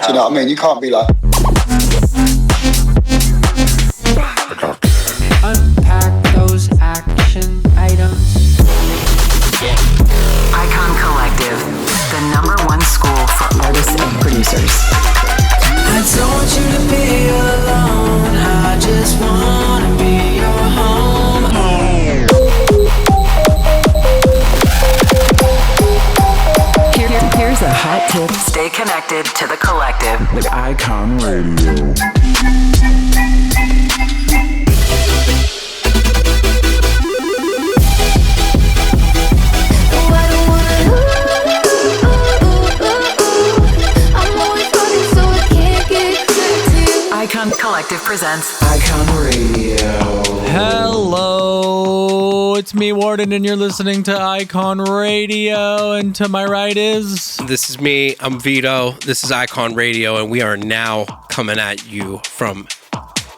Do you know what I mean? You can't be like... Unpack those action items. Icon Collective, the #1 school for artists and producers. I don't want you to be alone. I just wanna be your home. Here's a hot tip. Stay connected to the collective with Icon Radio. Icon Collective presents Icon Radio. Hello, it's me, Warden, and you're listening to Icon Radio. And to my right is... This is me, I'm Vito. This is Icon Radio, and we are now coming at you from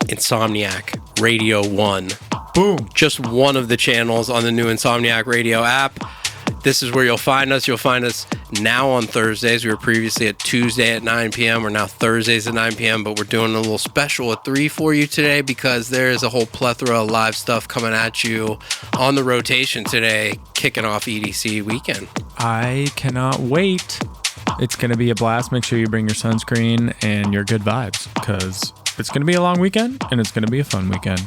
Insomniac Radio 1. Boom. Just one of the channels on the new Insomniac Radio app. This is where you'll find us. You'll find us now on Thursdays. We were previously at Tuesday at 9 p.m. We're now Thursdays at 9 p.m., but we're doing a little special at 3 for you today because there is a whole plethora of live stuff coming at you on the rotation today, kicking off EDC weekend. I cannot wait. It's going to be a blast. Make sure you bring your sunscreen and your good vibes because it's going to be a long weekend and it's going to be a fun weekend.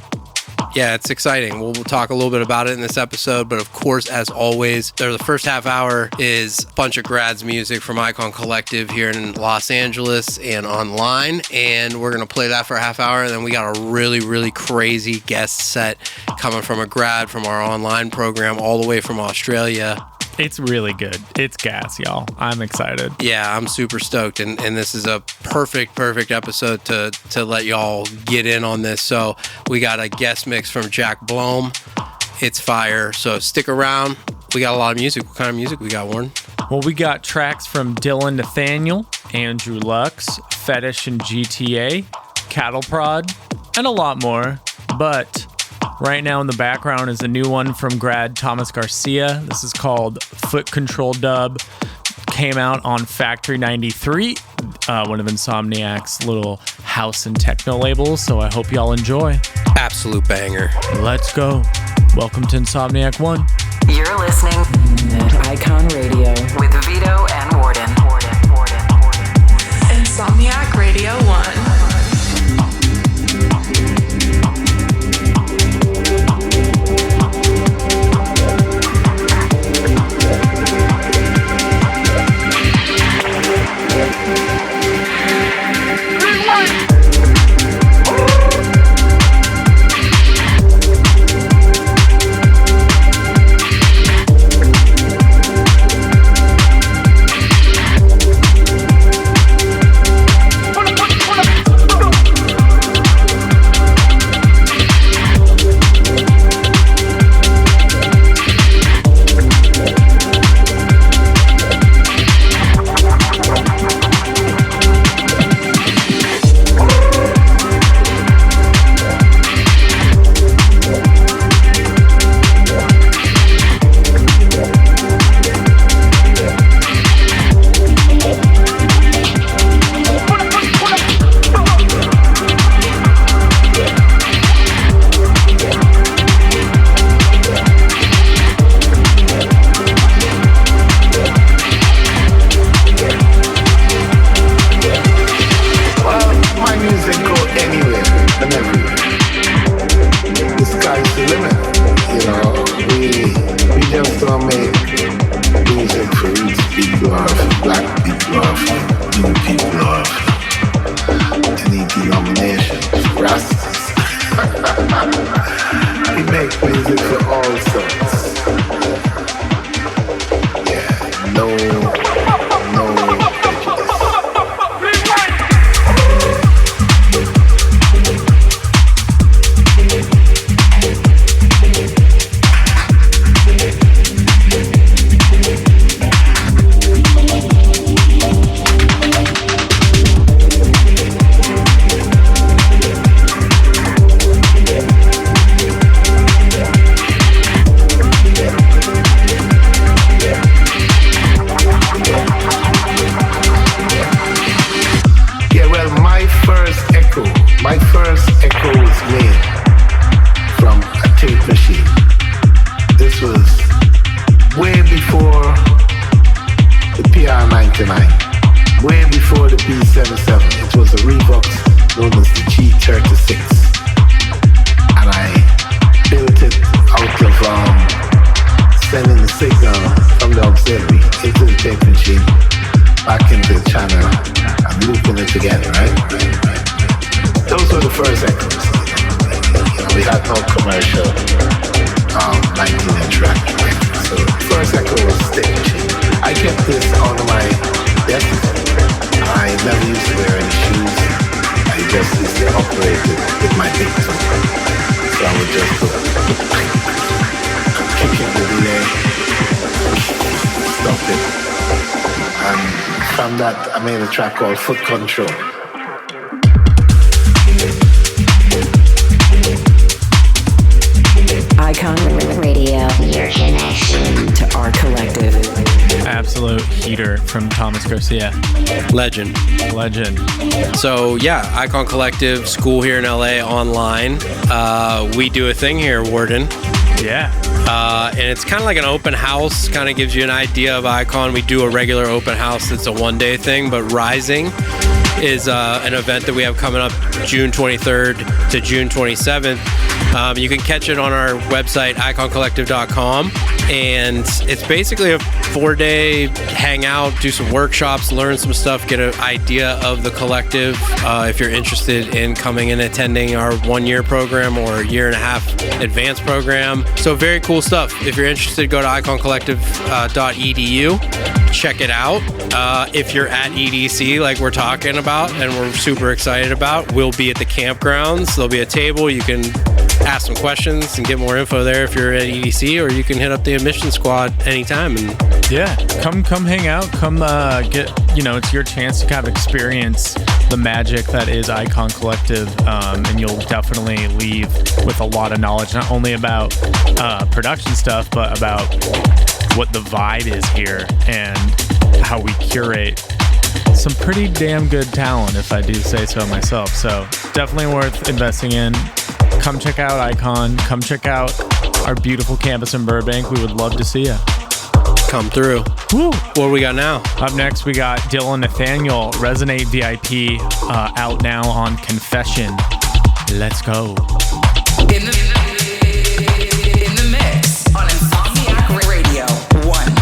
Yeah, it's exciting. We'll talk a little bit about it in this episode, but of course, as always, the first half hour is a bunch of grads music from Icon Collective here in Los Angeles and online, and we're going to play that for a half hour, and then we got a really, really crazy guest set coming from a grad from our online program all the way from Australia. It's really good. It's gas, y'all. I'm excited. Yeah, I'm super stoked, and this is a perfect episode to let y'all get in on this. So we got a guest mix from Jack Blom. It's fire, so stick around. We got a lot of music. What kind of music we got, Warren? Well, we got tracks from Dillon, Nathaniel, Andrew Lux, Fetish and GTA, Cattle Prod, and a lot more. But right now in the background is a new one from grad Thomas Garcia. This is called Foot Control Dub. Came out on Factory 93, one of Insomniac's little house and techno labels. So I hope y'all enjoy. Absolute banger. Let's go. Welcome to Insomniac 1. You're listening to Icon Radio with Vito and Warden. Insomniac Radio 1. Cesco stage. I kept this on my desk. I never used to wear any shoes. I just used to operate it with my feet. So I would just go kick it with delay, stop it. And from that, I made a track called Foot Control. Icon Radio, your connection to our collective. Absolute heater from Thomas Garcia. Legend. So yeah, Icon Collective, school here in LA, online. We do a thing here, Warden. Yeah. And it's kind of like an open house, kind of gives you an idea of Icon. We do a regular open house that's a one-day thing, but Rising is an event that we have coming up June 23rd to June 27th. You can catch it on our website, iconcollective.com. And it's basically a 4-day hangout, do some workshops, learn some stuff, get an idea of the collective. If you're interested in coming and attending our 1-year program or 1.5-year advanced program. So very cool stuff. If you're interested, go to iconcollective.edu. Check it out. If you're at EDC, like we're talking about, and we're super excited about, we'll be at the campgrounds. There'll be a table. You can ask some questions and get more info there if you're at EDC, or you can hit up the admission squad anytime. And yeah, come hang out, come get, it's your chance to kind of experience the magic that is Icon Collective, and you'll definitely leave with a lot of knowledge, not only about production stuff, but about what the vibe is here and how we curate some pretty damn good talent, if I do say so myself. So definitely worth investing in. Come check out Icon. Come check out our beautiful campus in Burbank. We would love to see you. Come through. Woo. What do we got now? Up next, we got Dillon Nathaniel, Resonate VIP, out now on Confession. Let's go. In the mix on Insomniac Radio 1.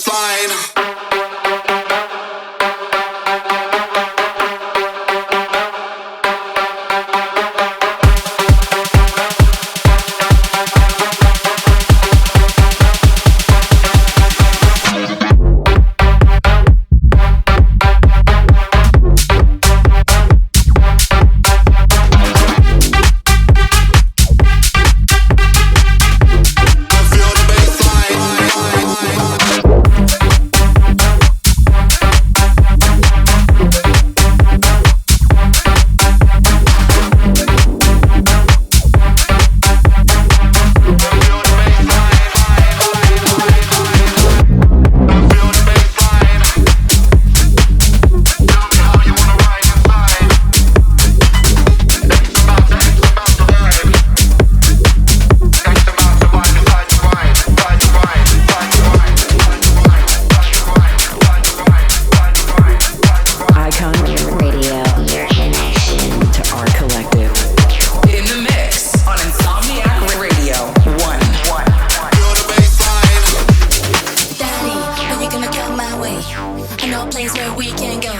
Bassline. I know a place where we can go.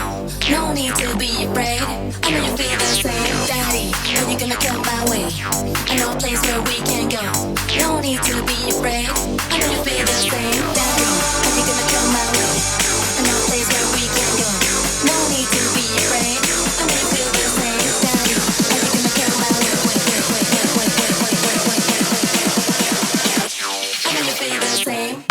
No need to be afraid. I know you feel the same, Daddy. Are you gonna come my way? I know a place where we can go. No need to be afraid. I know you feel the same, Daddy. Are you gonna come my way? I know a place where we can go. No need to be afraid. I know you feel the same, Daddy. Are you gonna come my way? I know you feel the same.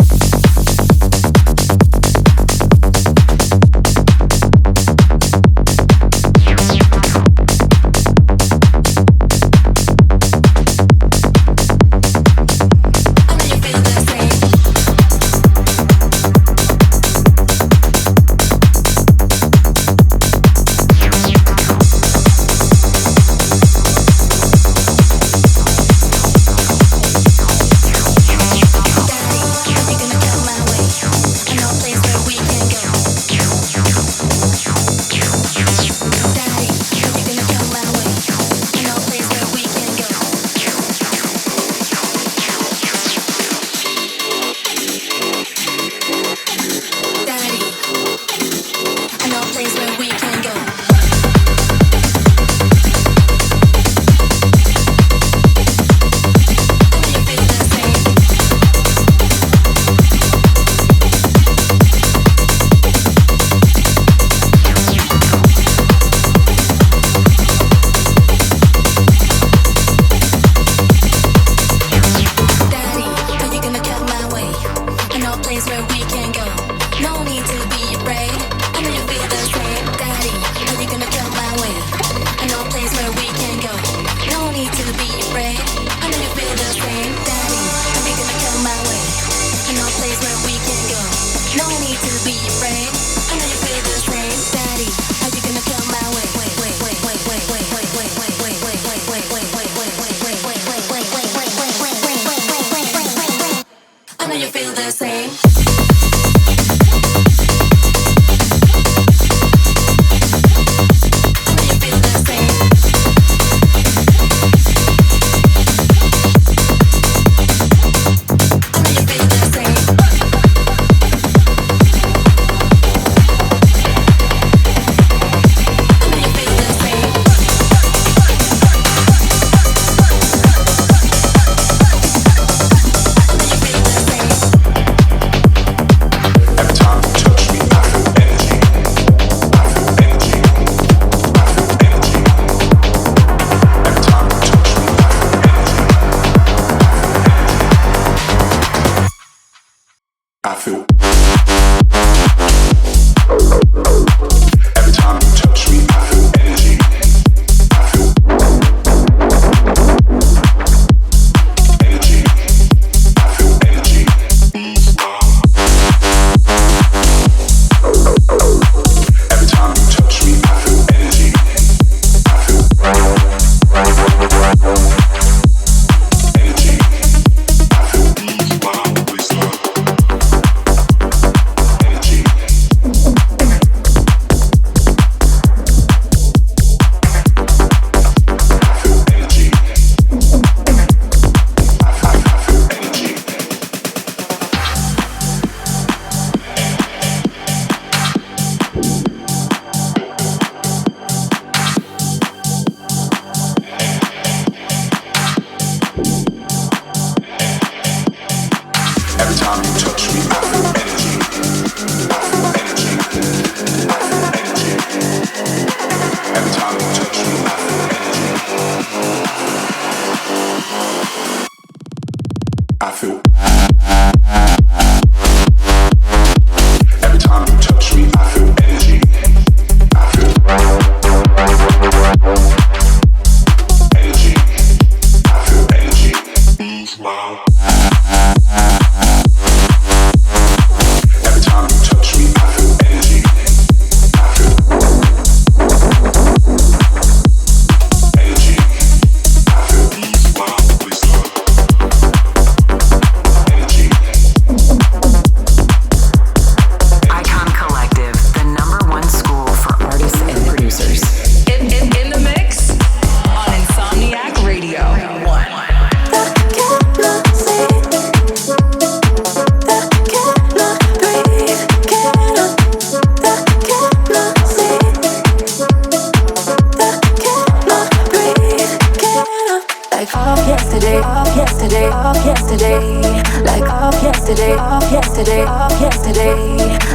yesterday, of yesterday.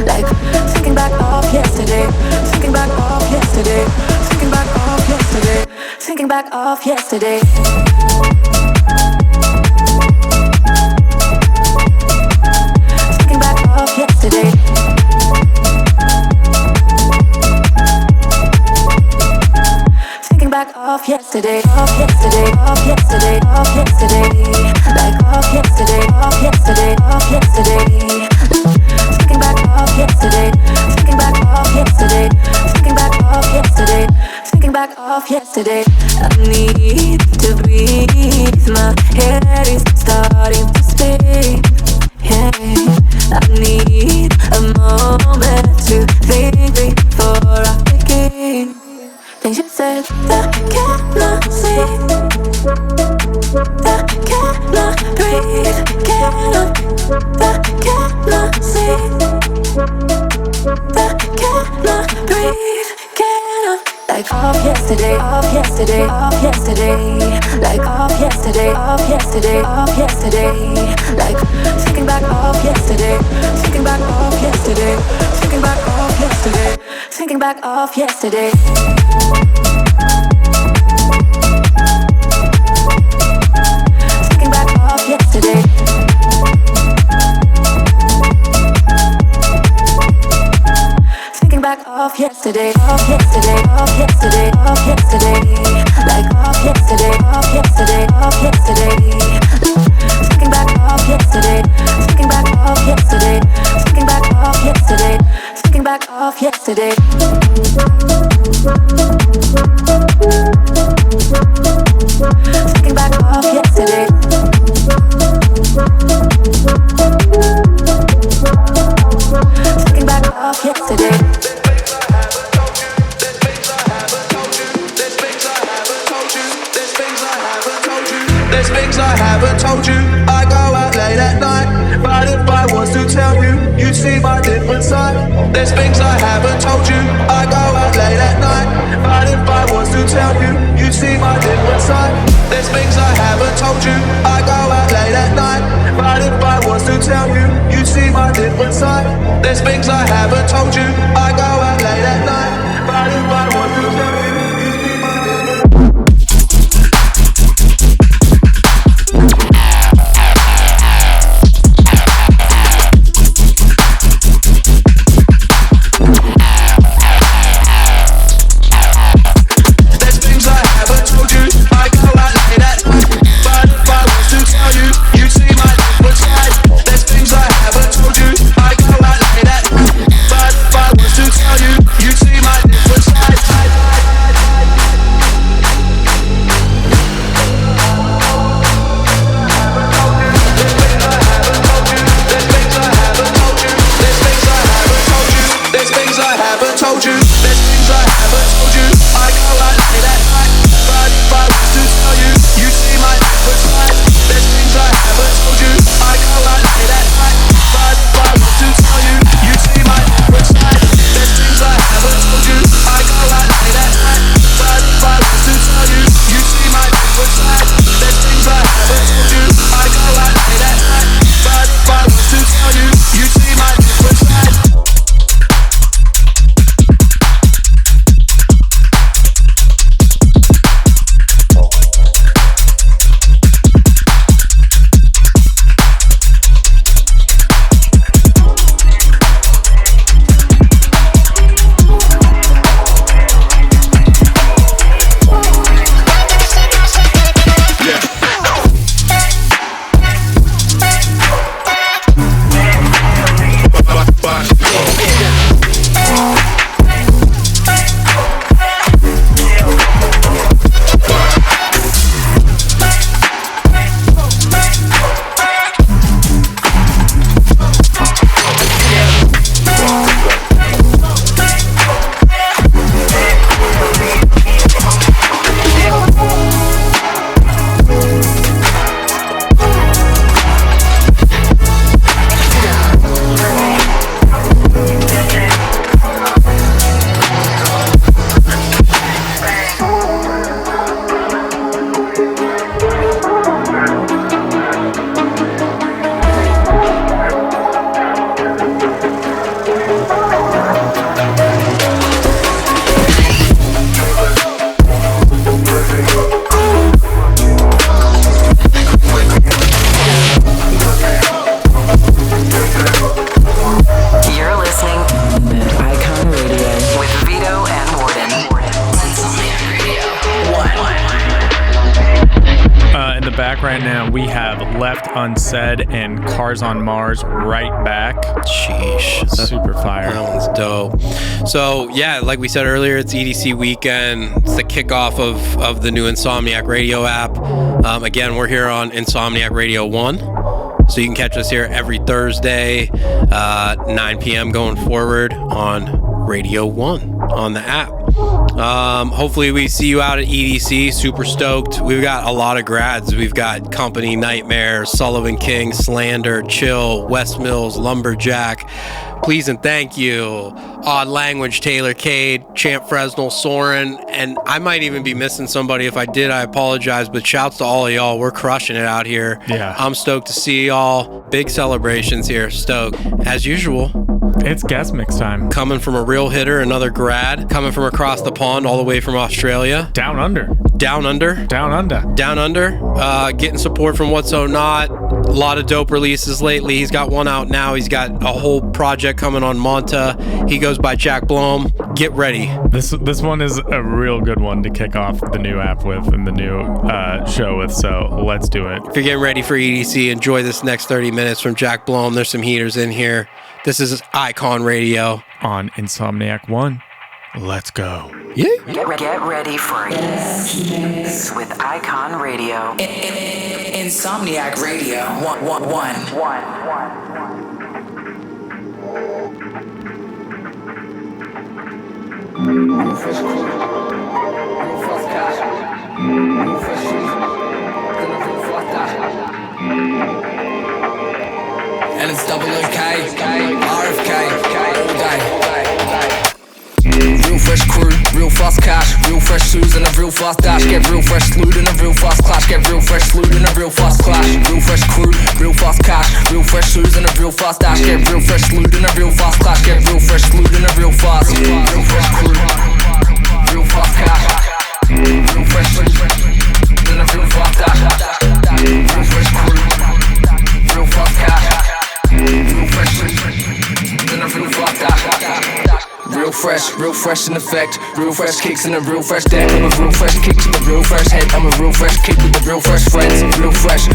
Like thinking back of yesterday, thinking back of yesterday, thinking back of yesterday, thinking back of yesterday. Thinking back of yesterday. Thinking back of yesterday, of yesterday, of yesterday, of yesterday. Like of yesterday, of yesterday, of yesterday. Thinking back of yesterday, thinking back of yesterday, thinking back of yesterday, thinking back of yesterday. I need to breathe, my head is starting to spin. Yeah, I need a moment to think before I begin. Things you said that I cannot see, that I cannot breathe, that I cannot see, that I cannot breathe, like of yesterday, of yesterday, of yesterday, like of yesterday, of yesterday, of yesterday, like thinking back of yesterday, thinking back of yesterday, thinking back of yesterday, thinking back of yesterday. Thinking back of yesterday. Thinking back of yesterday, of yesterday, of yesterday, of yesterday. Like of yesterday, of yesterday, of yesterday. Thinking back of yesterday, thinking back of yesterday, thinking back of yesterday, thinking back of yesterday. Thinking back of yesterday. Thinking back of yesterday. There's things I haven't told you. I go out late at night, but if I was to tell you, you'd see my different side. There's things I haven't told you. I go out late at night, but if I was to tell you, you'd see my different side. There's things I haven't told you. I go out late at night, but if I was to tell you, you'd see my different side. There's things I haven't told you. I go out late at night, but if I was to tell you, you'd see my different side. I right now, we have Left Unsaid and Cars on Mars right back. Sheesh. Super fire. That one's dope. So, yeah, like we said earlier, it's EDC weekend. It's the kickoff of the new Insomniac Radio app. Again, we're here on Insomniac Radio 1. So you can catch us here every Thursday, 9 p.m. going forward on Radio 1 on the app. Hopefully we see you out at EDC. Super stoked. We've got a lot of grads. We've got Company, Nightmare, Sullivan King, Slander, Chill, West Mills, Lumberjack, Please and Thank You, Odd Language, Taylor Cade, Champ Fresnel, Soren, and I might even be missing somebody. If I did, I apologize, but shouts to all of y'all. We're crushing it out here. Yeah. I'm stoked to see y'all. Big celebrations here. Stoked. As usual, it's guest mix time. Coming from a real hitter, another grad, coming from across the pond, all the way from Australia. Down under. Getting support from What's So Not. A lot of dope releases lately. He's got one out now. He's got a whole project coming on Monta. He goes by Jack Blom. Get ready. This one is a real good one to kick off the new app with and the new show with, so let's do it. If you're getting ready for EDC, enjoy this next 30 minutes from Jack Blom. There's some heaters in here. This is Icon Radio on Insomniac 1. Let's go. Yeah. Get ready for ESTALIT with Icon Radio. Insomniac Radio 1. And it's w.K, RFK, all day. Real fresh crew, real fast cash, real fresh shoes and a real fast dash. Get real fresh loot and a real fast clash. Get real fresh loot and a real fast clash. Real fresh crew, real fast cash, real fresh shoes and a real fast dash. Get real fresh loot and a real fast clash. Get real fresh loot and a real fast. Real fresh crew, real fast cash, real fresh shoes and a real fast dash. Real fresh crew, real fast cash, real fresh shoes and a real fast dash. Real fresh in effect. Real fresh kicks in a real fresh deck. I'm a real fresh kick to the real fresh head. I'm a real fresh kick with the real fresh friends. Real fresh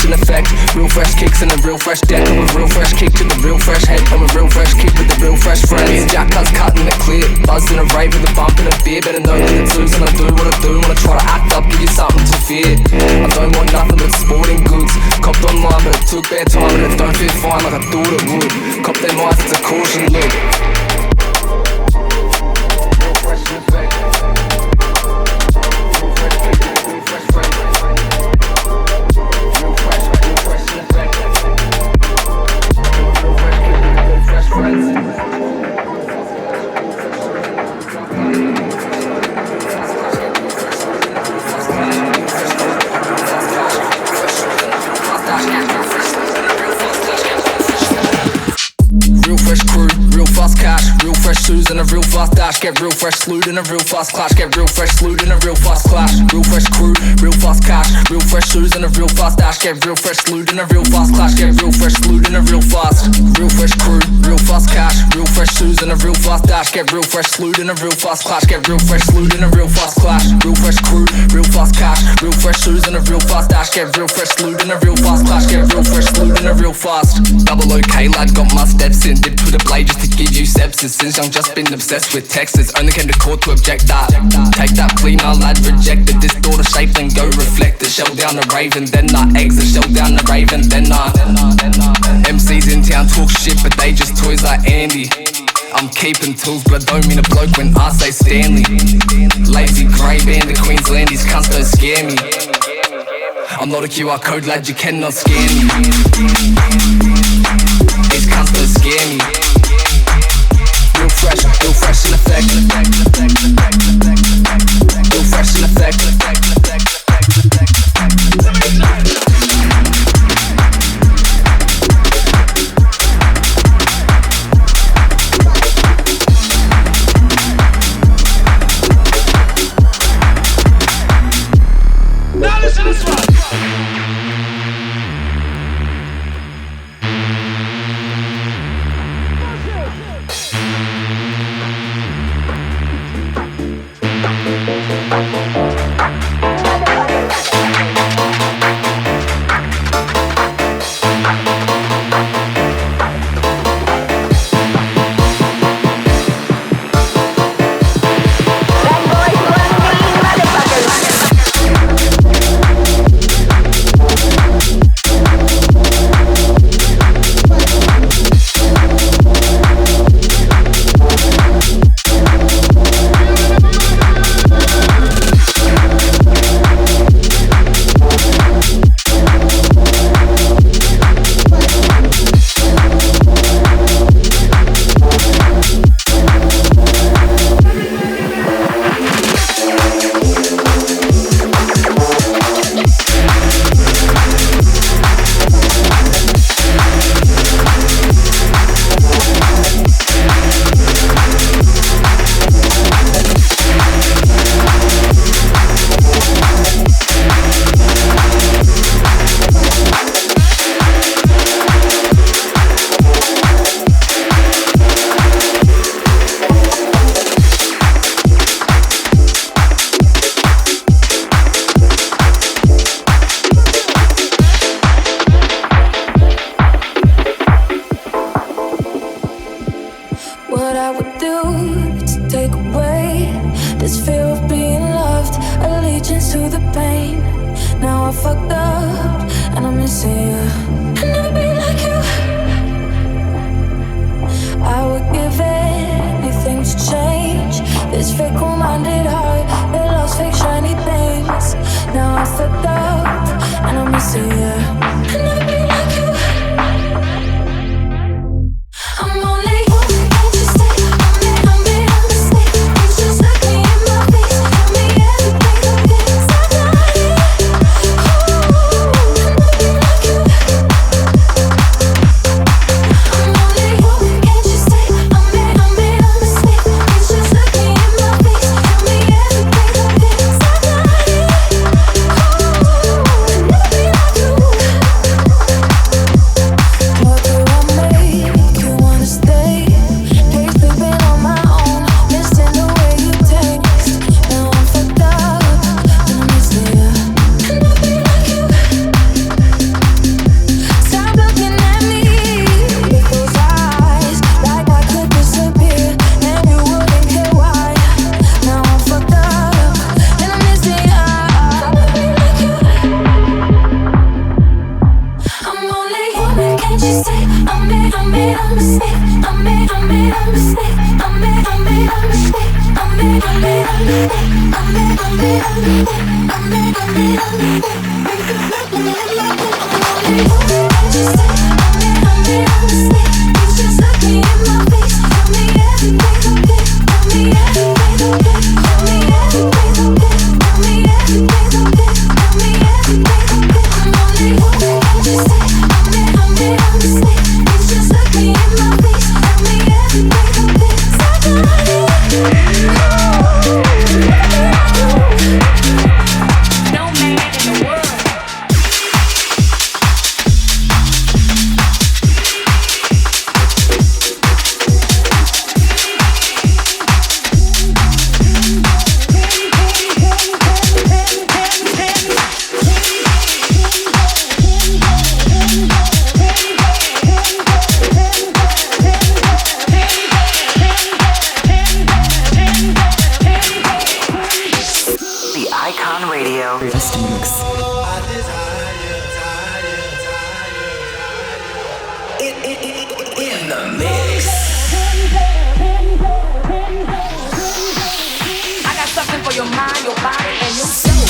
in effect. Real fresh kicks in a real fresh deck. I'm a real fresh kick to the real fresh head. I'm a real fresh kick with the real fresh friends. Me and Jack cuts cutting it clear. Buzzed in a rave with a bump and a beer. Better know that it's loose and I do what I do. Wanna try to act up, give you something to fear. I don't want nothing but sporting goods. Copped online but it took their time and it don't feel fine like I thought it would. Cop their minds, it's a caution look. And a real fast dash. Get real fresh loot and a real fast clash. Get real fresh loot and a real fast clash. Real fresh crew, real fast cash. Real fresh shoes and a real fast dash. Get real fresh loot and a real fast clash. Get real fresh loot and a real fast. Real fresh crew, real fast cash. Real fresh shoes and a real fast dash. Get real fresh loot and a real fast clash. Get real fresh loot and a real fast clash. Real fresh crew, real fast cash. Real fresh shoes and a real fast dash. Get real fresh loot and a real fast clash. Get real fresh loot and a real fast. w.K lad got my steps in. Did put a blade just to give you sepsis. Since young just been obsessed with Texas, only came to court to object that. Take that plea, now lad rejected. This daughter shape, then go reflect it. Shell down the raven, then not exit. Shell down the raven, then not. MCs in town talk shit, but they just toys like Andy. I'm keeping tools, but I don't mean a bloke when I say Stanley. Lazy grey band of Queensland, these cunts don't scare me. I'm not a QR code lad, you cannot scan me. These cunts don't scare me. Real fresh in effect. Real fresh in effect. Now listen to this one. what I would do to take away this fear of being loved, allegiance to the pain. Now I fucked up and I'm missing you. I'll never be like you. I would give anything to change this fickle-minded heart that loves fake shiny things. Now I fucked up and I'm missing you. I'll never be like you. I'm only human, can't you say? I made a mistake. It's just like me in my face. Tell me everything okay. Stop lying. I'll never be like you. I'm only human, can't you say? I made a mistake. It's just like me in my face. Tell me everything okay. Stop lying. I'll never be like you. What do I make you wanna stay? Days sleeping on my own, missing the way you taste. Now I'm fucked up and I'm missing you. I'll never be like you. Stop looking at me with those eyes, like I could disappear and you wouldn't care why. Now I'm fucked up and I'm missing you. I'll never be like you. I'm only human, can't you say? I made a mistake. I made a mistake. I made a mistake. I made a mistake. I made a mistake. I made a mistake. I'm only human, can't you say? I made a mistake. It's just like me in my face. Tell me everything okay. Tell me everything okay. Tell me everything okay. Tell me everything okay. Tell me everything okay. I'm only human, can't you say? I made a mistake. It's just like me in my face. Tell me everything okay. Stop lying. No man in the world. The Icon Radio Guest Mix. In the mix. I got something for your mind, your body, and your soul.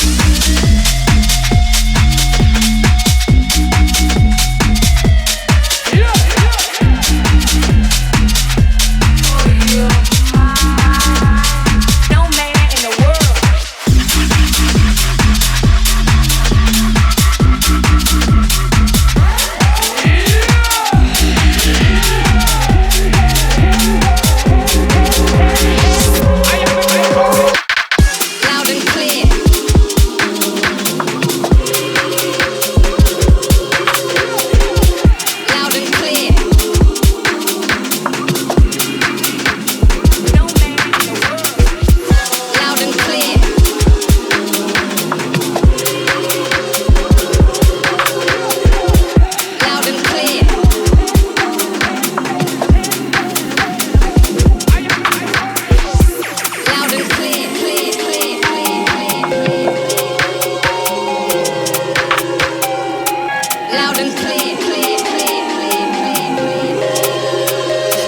No man in the world. Loud and clear. Loud and clear. No man in the world. Loud and clear. Loud and clear. Loud and clear, clear, clear, clear. Loud and clear, clear, clear, clear.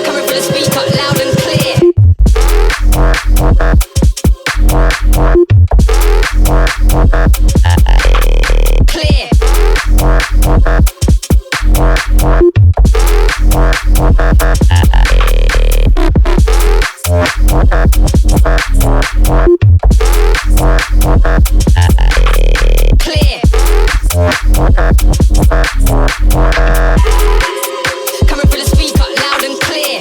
Coming for the speaker, loud and clear. Clear. Clear. Coming for the speaker, loud and clear.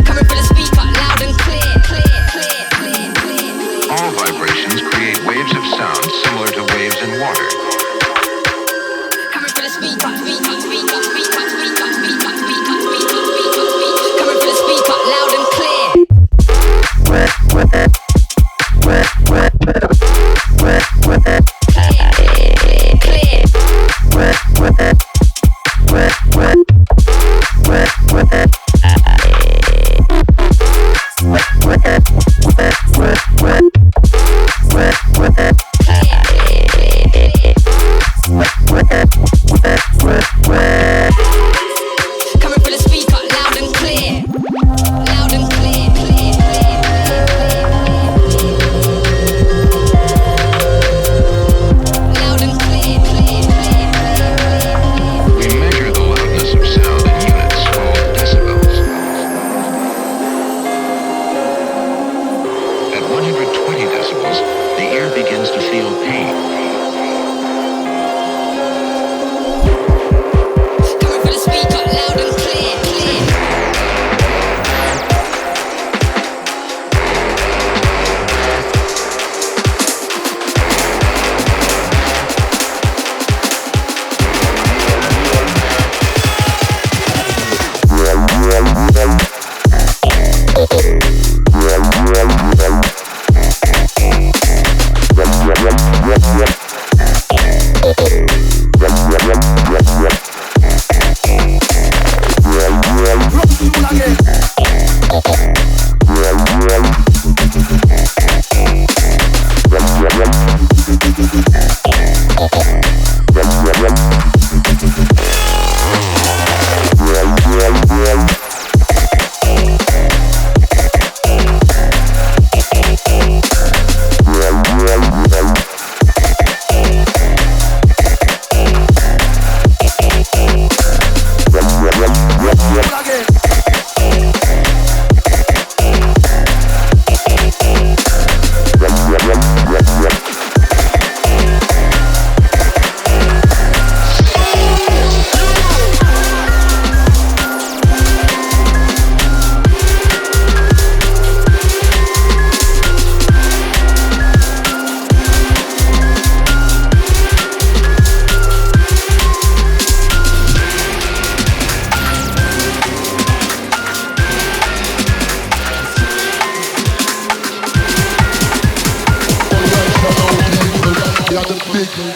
Coming for the speaker, loud and clear, clear, clear, clear, clear. All vibrations create waves of sound similar to waves in water. Coming for the speaker, speaker, speaker, speaker, speaker, speaker, speaker, speaker, speaker, speaker. Coming for the speaker, loud and clear. 120 decibels, the ear begins to feel pain. Coming for the speaker, loud and clear.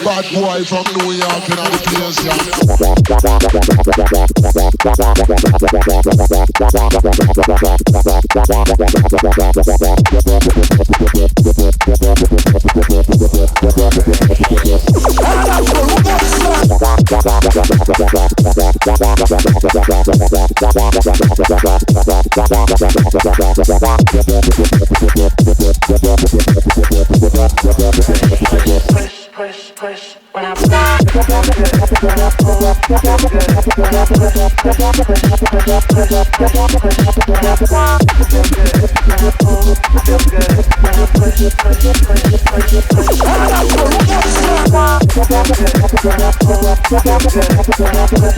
Bad boy from New York in the place, yeah. Push when I pull. I feel good when I pull. I feel good when I push.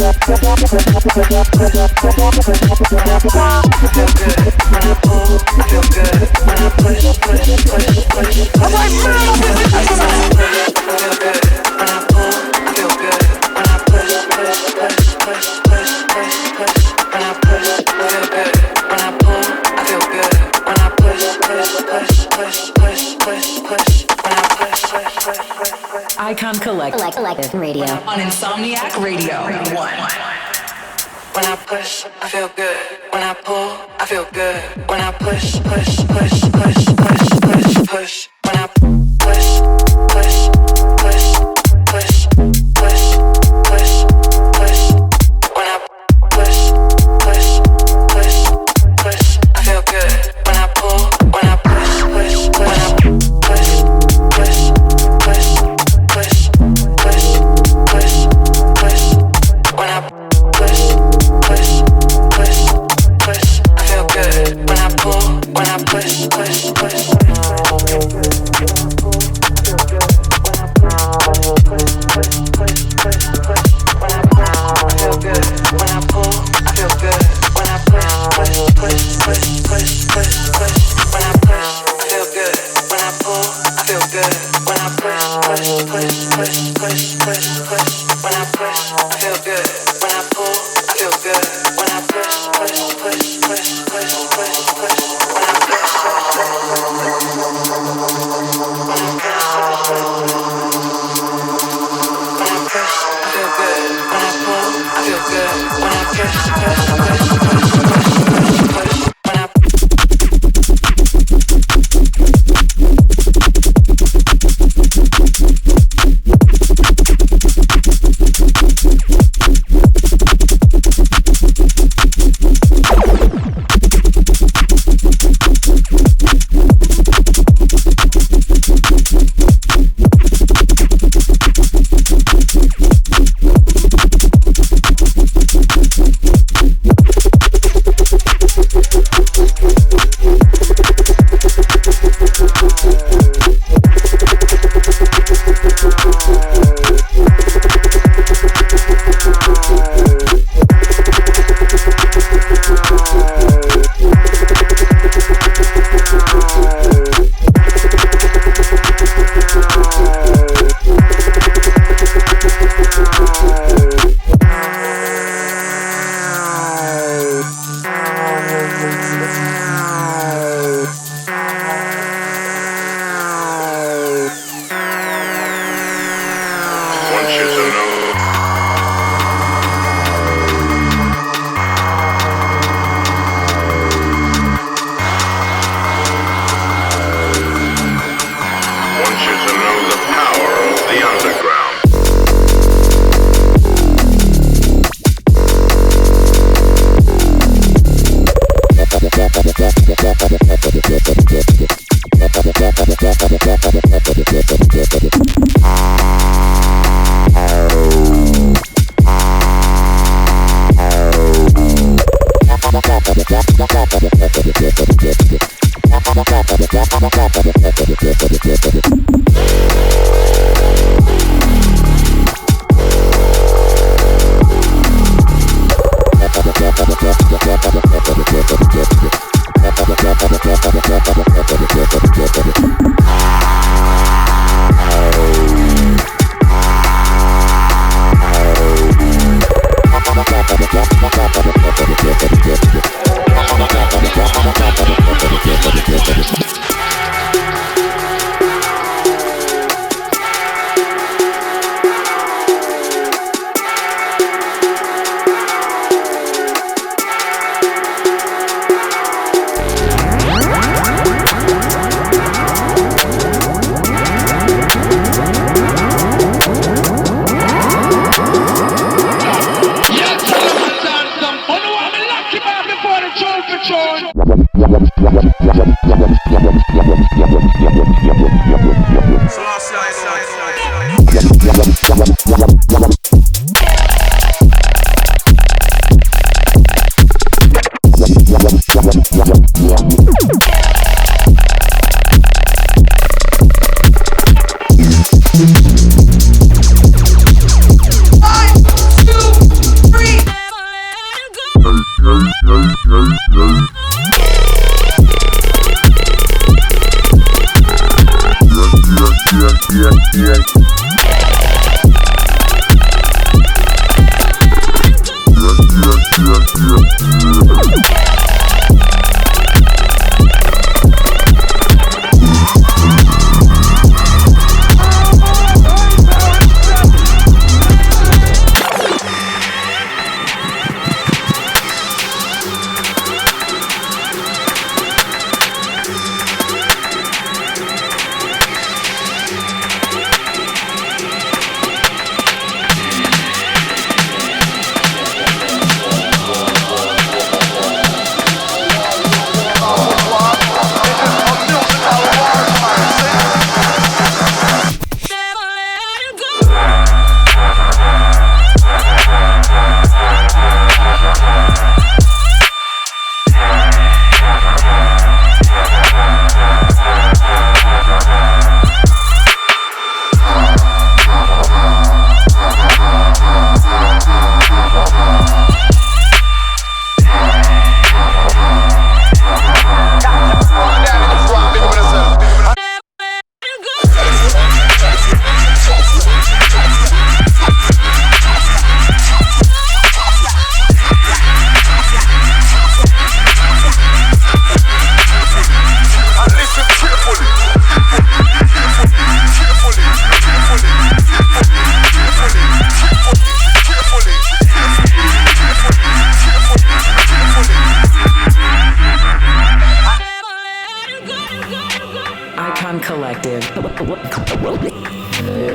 Icon Collective Radio on Insomniac Radio 1. When I push, I feel good. When I pull, I feel good. When I push, push, push, push, push, push, push. When I push, push, push, push, push, push, push. When I push, push, push, push, I feel good. When I pull, when I push, push, push, push, push, push, push, push, push, push. When I push, push, push, push, I feel good. When I pull, when I push, push, push.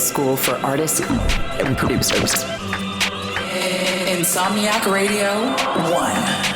School for artists and producers. Insomniac Radio 1.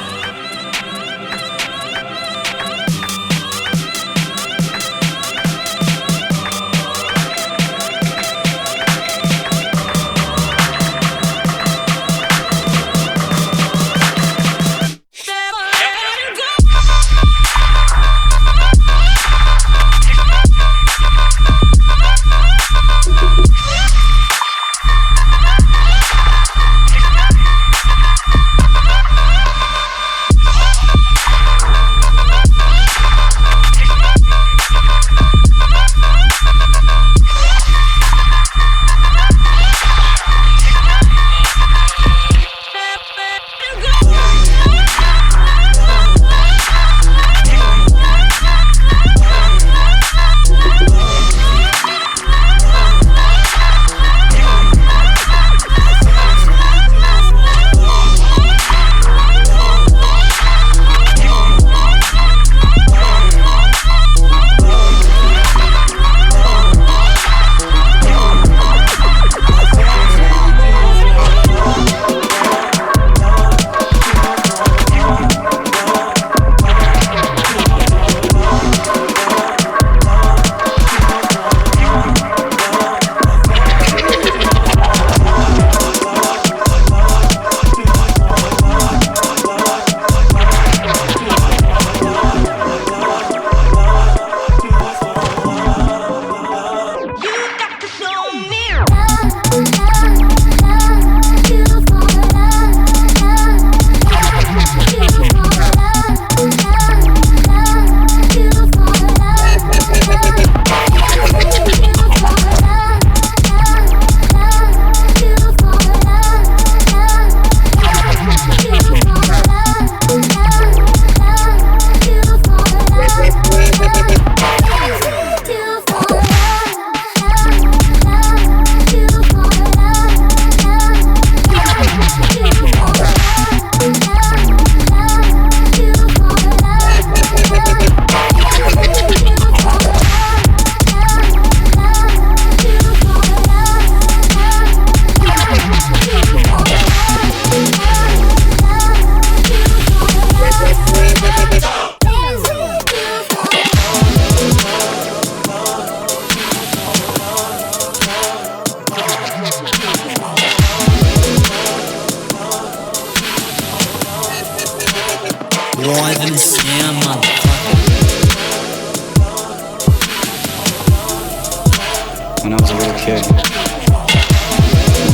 When I was a little kid, my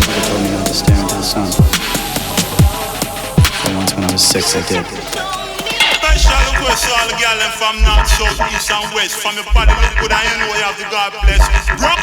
mother told me not to stare into the sun. But once when I was 6, I did. Special request to all the girls from north, south, east and west. From your body look good and you know you have the God bless. Rock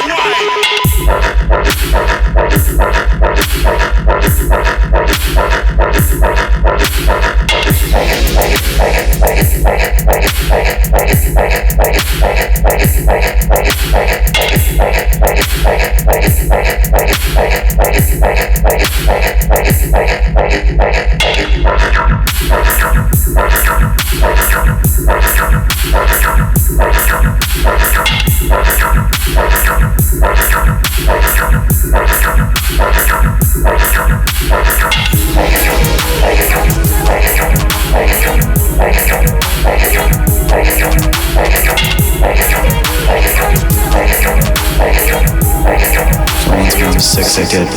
I did.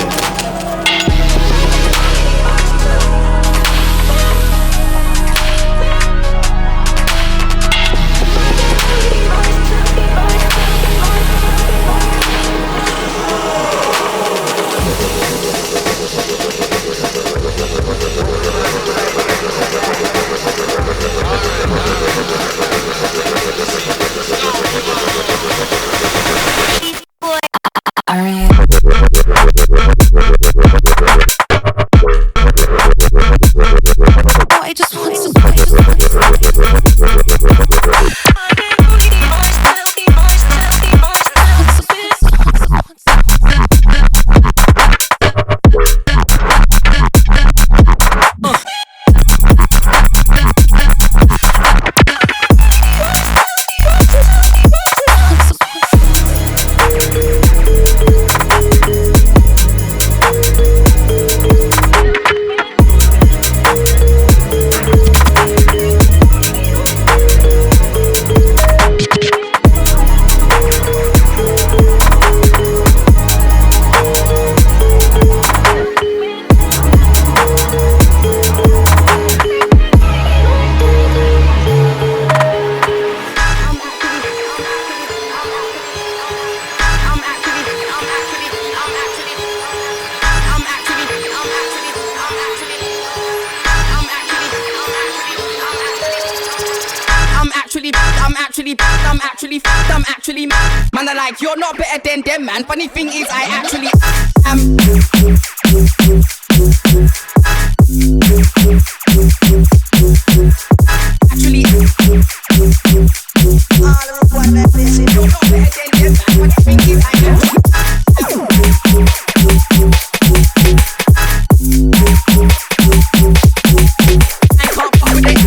Man, I like, you're not better than them, man. Funny thing is, I actually am. Actually, you're not better than them, man. Funny thing is, I am. I can't fuck with it.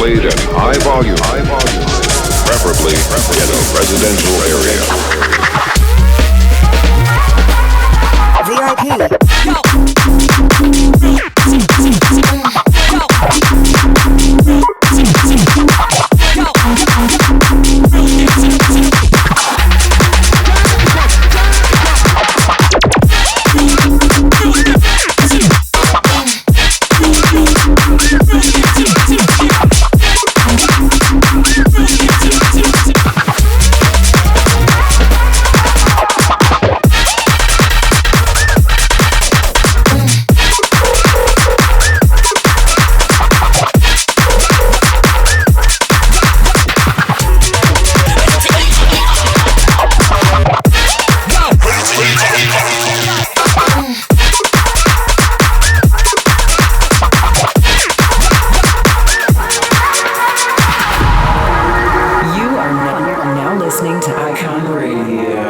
played at high volume, preferably in a residential area. VIP. Listening to Icon Radio.